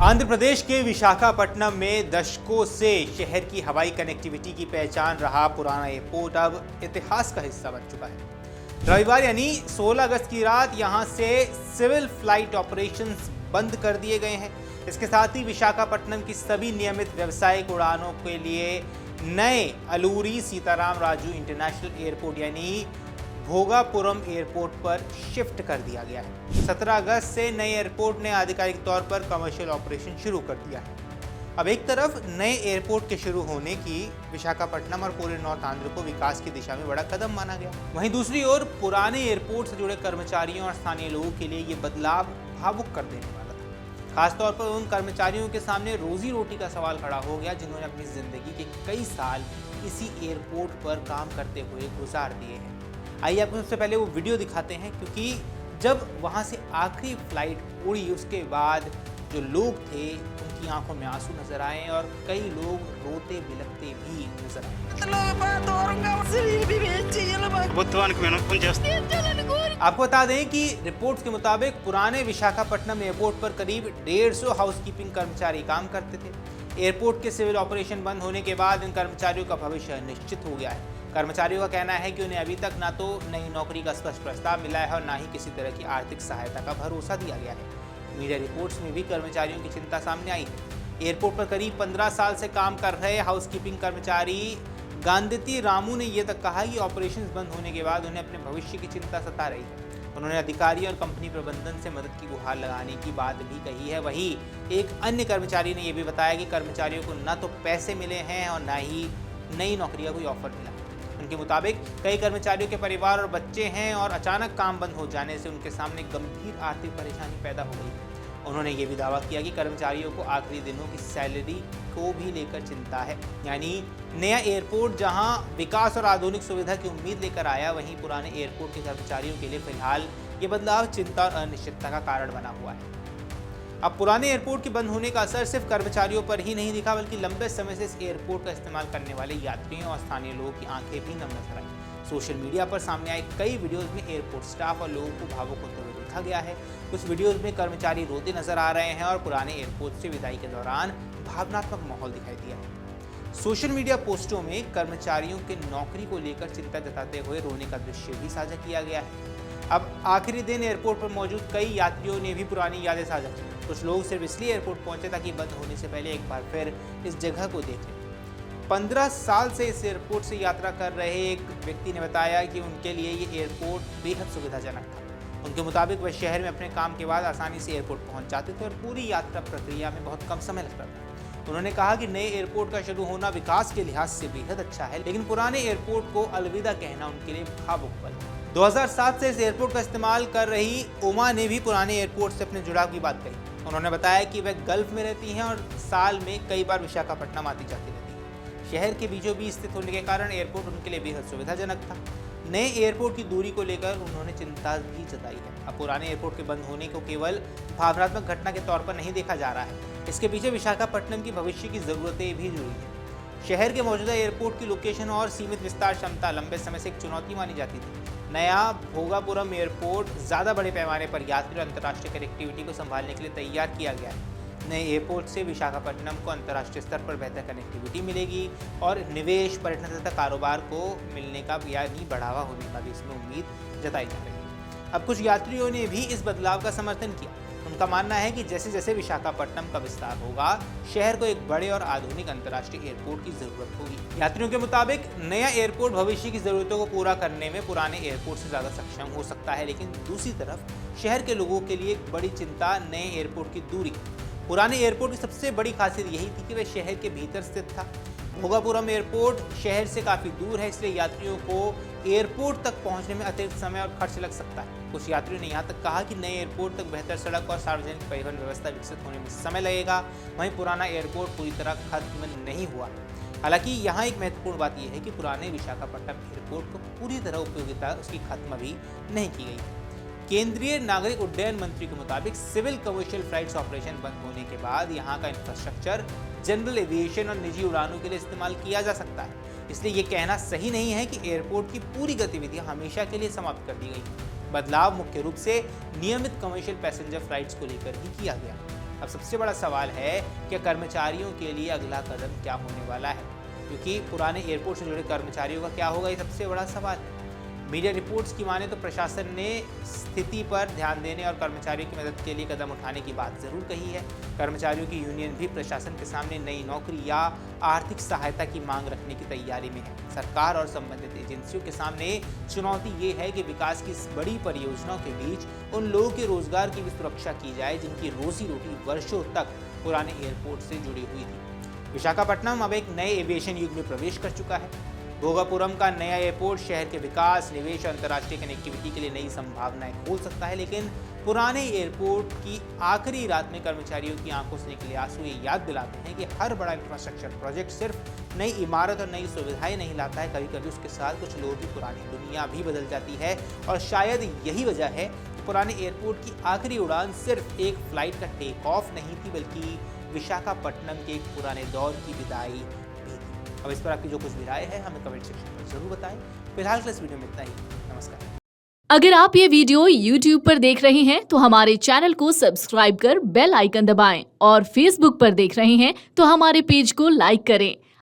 आंध्र प्रदेश के विशाखापट्टनम में दशकों से शहर की हवाई कनेक्टिविटी की पहचान रहा पुराना एयरपोर्ट अब इतिहास का हिस्सा बन चुका है। रविवार यानी 16 अगस्त की रात यहां से सिविल फ्लाइट ऑपरेशंस बंद कर दिए गए हैं। इसके साथ ही विशाखापट्टनम की सभी नियमित व्यावसायिक उड़ानों के लिए नए अलूरी सीताराम राजू इंटरनेशनल एयरपोर्ट यानी भोगापुरम एयरपोर्ट पर शिफ्ट कर दिया गया है। 17 अगस्त से नए एयरपोर्ट ने आधिकारिक तौर पर कमर्शियल ऑपरेशन शुरू कर दिया है। अब एक तरफ नए एयरपोर्ट के शुरू होने की विशाखापट्टनम और पूरे नॉर्थ आंध्र को विकास की दिशा में बड़ा कदम माना गया, वहीं दूसरी ओर पुराने एयरपोर्ट से जुड़े कर्मचारियों और स्थानीय लोगों के लिए ये बदलाव भावुक कर देने वाला था। खासतौर पर उन कर्मचारियों के सामने रोजी रोटी का सवाल खड़ा हो गया जिन्होंने अपनी जिंदगी के कई साल इसी एयरपोर्ट पर काम करते हुए गुजार दिए हैं। आइए आपको सबसे पहले वो वीडियो दिखाते हैं, क्योंकि जब वहाँ से आखिरी फ्लाइट उड़ी उसके बाद जो लोग थे उनकी आंखों में आंसू नजर आए और कई लोग रोते बिलखते भी नजर आए। आपको बता दें कि रिपोर्ट्स के मुताबिक पुराने विशाखापट्टनम एयरपोर्ट पर करीब 150 हाउसकीपिंग कर्मचारी काम करते थे। एयरपोर्ट के सिविल ऑपरेशन बंद होने के बाद इन कर्मचारियों का भविष्य निश्चित हो गया है। कर्मचारियों का कहना है कि उन्हें अभी तक ना तो नई नौकरी का स्पष्ट प्रस्ताव मिला है और ना ही किसी तरह की आर्थिक सहायता का भरोसा दिया गया है। मीडिया रिपोर्ट्स में भी कर्मचारियों की चिंता सामने आई है। एयरपोर्ट पर करीब 15 साल से काम कर रहे हाउसकीपिंग कर्मचारी गांधीती रामू ने यह तक कहा कि ऑपरेशंस बंद होने के बाद उन्हें अपने भविष्य की चिंता सता रही है। उन्होंने अधिकारी और कंपनी प्रबंधन से मदद की गुहार लगाने की बात भी कही है। वहीं एक अन्य कर्मचारी ने यह भी बताया कि कर्मचारियों को न तो पैसे मिले हैं और न ही नई नौकरी का कोई ऑफर मिला। उनके मुताबिक कई कर्मचारियों के परिवार और बच्चे हैं और अचानक काम बंद हो जाने से उनके सामने गंभीर आर्थिक परेशानी पैदा हो गई। उन्होंने ये भी दावा किया कि कर्मचारियों को आखिरी दिनों की सैलरी को भी लेकर चिंता है। यानी नया एयरपोर्ट जहां विकास और आधुनिक सुविधा की उम्मीद लेकर आया, वहीं पुराने एयरपोर्ट के कर्मचारियों के लिए फिलहाल ये बदलाव चिंता और अनिश्चितता का कारण बना हुआ है। अब पुराने एयरपोर्ट के बंद होने का असर सिर्फ कर्मचारियों पर ही नहीं दिखा, बल्कि लंबे समय से इस एयरपोर्ट का इस्तेमाल करने वाले यात्रियों और स्थानीय लोगों की आंखें भी नम नजर आई। सोशल मीडिया पर सामने आए कई वीडियोस में एयरपोर्ट स्टाफ और लोगों को भावुक होते हुए देखा गया है। कुछ वीडियोस में कर्मचारी रोते नजर आ रहे हैं और पुराने एयरपोर्ट से विदाई के दौरान भावनात्मक माहौल दिखाई दिया है। सोशल मीडिया पोस्टों में कर्मचारियों के नौकरी को लेकर चिंता जताते हुए रोने का दृश्य भी साझा किया गया है। अब आखिरी दिन एयरपोर्ट पर मौजूद कई यात्रियों ने भी पुरानी यादें साझा की। कुछ लोग सिर्फ इसलिए एयरपोर्ट पहुंचे ताकि बंद होने से पहले एक बार फिर इस जगह को देख लें। 15 साल से इस एयरपोर्ट से यात्रा कर रहे एक व्यक्ति ने बताया कि उनके लिए ये एयरपोर्ट बेहद सुविधाजनक था। उनके मुताबिक वह शहर में अपने काम के बाद आसानी से एयरपोर्ट पहुंच जाते थे और पूरी यात्रा प्रक्रिया में बहुत कम समय लगता था। उन्होंने कहा कि नए एयरपोर्ट का शुरू होना विकास के लिहाज से बेहद अच्छा है, लेकिन पुराने एयरपोर्ट को अलविदा कहना उनके लिए भावुक पल है। 2007 से इस एयरपोर्ट का इस्तेमाल कर रही उमा ने भी पुराने एयरपोर्ट से अपने जुड़ाव की बात कही। उन्होंने बताया कि वह गल्फ में रहती हैं और साल में कई बार विशाखापट्टनम आती जाती रहती हैं। शहर के बीचों बीच स्थित होने के कारण एयरपोर्ट उनके लिए बेहद सुविधाजनक था। नए एयरपोर्ट की दूरी को लेकर उन्होंने चिंता भी जताई है। अब पुराने एयरपोर्ट के बंद होने को केवल भावनात्मक घटना के तौर पर नहीं देखा जा रहा है, इसके पीछे विशाखापट्टनम की भविष्य की जरूरतें भी जुड़ी हैं। शहर के मौजूदा एयरपोर्ट की लोकेशन और सीमित विस्तार क्षमता लंबे समय से एक चुनौती मानी जाती थी। नया भोगापुरम एयरपोर्ट ज़्यादा बड़े पैमाने पर यात्री और अंतर्राष्ट्रीय कनेक्टिविटी को संभालने के लिए तैयार किया गया है। नए एयरपोर्ट से विशाखापट्टनम को अंतर्राष्ट्रीय स्तर पर बेहतर कनेक्टिविटी मिलेगी और निवेश, पर्यटन तथा कारोबार को मिलने का यानी बढ़ावा होने का भी इसमें उम्मीद जताई जा रही है। अब कुछ यात्रियों ने भी इस बदलाव का समर्थन किया। उनका मानना है कि जैसे जैसे विशाखापट्टनम का विस्तार होगा, शहर को एक बड़े और आधुनिक अंतर्राष्ट्रीय एयरपोर्ट की जरूरत होगी। यात्रियों के मुताबिक नया एयरपोर्ट भविष्य की जरूरतों को पूरा करने में पुराने एयरपोर्ट से ज़्यादा सक्षम हो सकता है, लेकिन दूसरी तरफ शहर के लोगों के लिए एक बड़ी चिंता नए एयरपोर्ट की दूरी। पुराने एयरपोर्ट की सबसे बड़ी खासियत यही थी कि वह शहर के भीतर स्थित था। भोगापुरम एयरपोर्ट शहर से काफ़ी दूर है, इसलिए यात्रियों को एयरपोर्ट तक पहुंचने में अतिरिक्त समय और खर्च लग सकता है। कुछ यात्रियों ने यहाँ तक कहा कि नए एयरपोर्ट तक बेहतर सड़क और सार्वजनिक परिवहन व्यवस्था विकसित होने में समय लगेगा। वहीं पुराना एयरपोर्ट पूरी तरह खत्म नहीं हुआ। हालांकि यहाँ एक महत्वपूर्ण बात यह है कि पुराने विशाखापट्टनम एयरपोर्ट को पूरी तरह उपयोगिता उसकी खत्म भी नहीं की गई। केंद्रीय नागरिक उड्डयन मंत्री के मुताबिक सिविल कमर्शियल फ्लाइट्स ऑपरेशन बंद होने के बाद यहाँ का इंफ्रास्ट्रक्चर जनरल एविएशन और निजी उड़ानों के लिए इस्तेमाल किया जा सकता है। इसलिए ये कहना सही नहीं है कि एयरपोर्ट की पूरी गतिविधियां हमेशा के लिए समाप्त कर दी गई। बदलाव मुख्य रूप से नियमित कमर्शियल पैसेंजर फ्लाइट्स को लेकर ही किया गया। अब सबसे बड़ा सवाल है कि कर्मचारियों के लिए अगला कदम क्या होने वाला है, क्योंकि पुराने एयरपोर्ट से जुड़े कर्मचारियों का क्या होगा, ये सबसे बड़ा सवाल है। मीडिया रिपोर्ट्स की माने तो प्रशासन ने स्थिति पर ध्यान देने और कर्मचारियों की मदद के लिए कदम उठाने की बात जरूर कही है। कर्मचारियों की यूनियन भी प्रशासन के सामने नई नौकरी या आर्थिक सहायता की मांग रखने की तैयारी में है। सरकार और संबंधित एजेंसियों के सामने चुनौती ये है कि विकास की इस बड़ी परियोजनाओं के बीच उन लोगों के रोजगार की भी सुरक्षा की जाए जिनकी रोजी रोटी वर्षों तक पुराने एयरपोर्ट से जुड़ी हुई थी। विशाखापट्टनम अब एक नए एविएशन युग में प्रवेश कर चुका है। भोगापुरम का नया एयरपोर्ट शहर के विकास, निवेश और अंतर्राष्ट्रीय कनेक्टिविटी के लिए नई संभावनाएं खोल सकता है, लेकिन पुराने एयरपोर्ट की आखिरी रात में कर्मचारियों की आंखों से निकले आंसू ये याद दिलाते हैं कि हर बड़ा इंफ्रास्ट्रक्चर प्रोजेक्ट सिर्फ नई इमारत और नई सुविधाएं नहीं लाता है, कभी कभी उसके साथ कुछ लोगों की पुरानी दुनिया भी बदल जाती है। और शायद यही वजह है कि पुराने एयरपोर्ट की आखिरी उड़ान सिर्फ एक फ्लाइट का टेक ऑफ नहीं थी, बल्कि विशाखापट्टनम के एक पुराने दौर की विदाई भी थी। अब इस पर आपकी जो कुछ भी राय है हमें कमेंट सेक्शन में जरूर बताएं। फिलहाल के इस वीडियो में इतना ही। नमस्कार। अगर आप ये वीडियो YouTube पर देख रहे हैं तो हमारे चैनल को सब्सक्राइब कर बेल आइकन दबाएं और Facebook पर देख रहे हैं तो हमारे पेज को लाइक करें।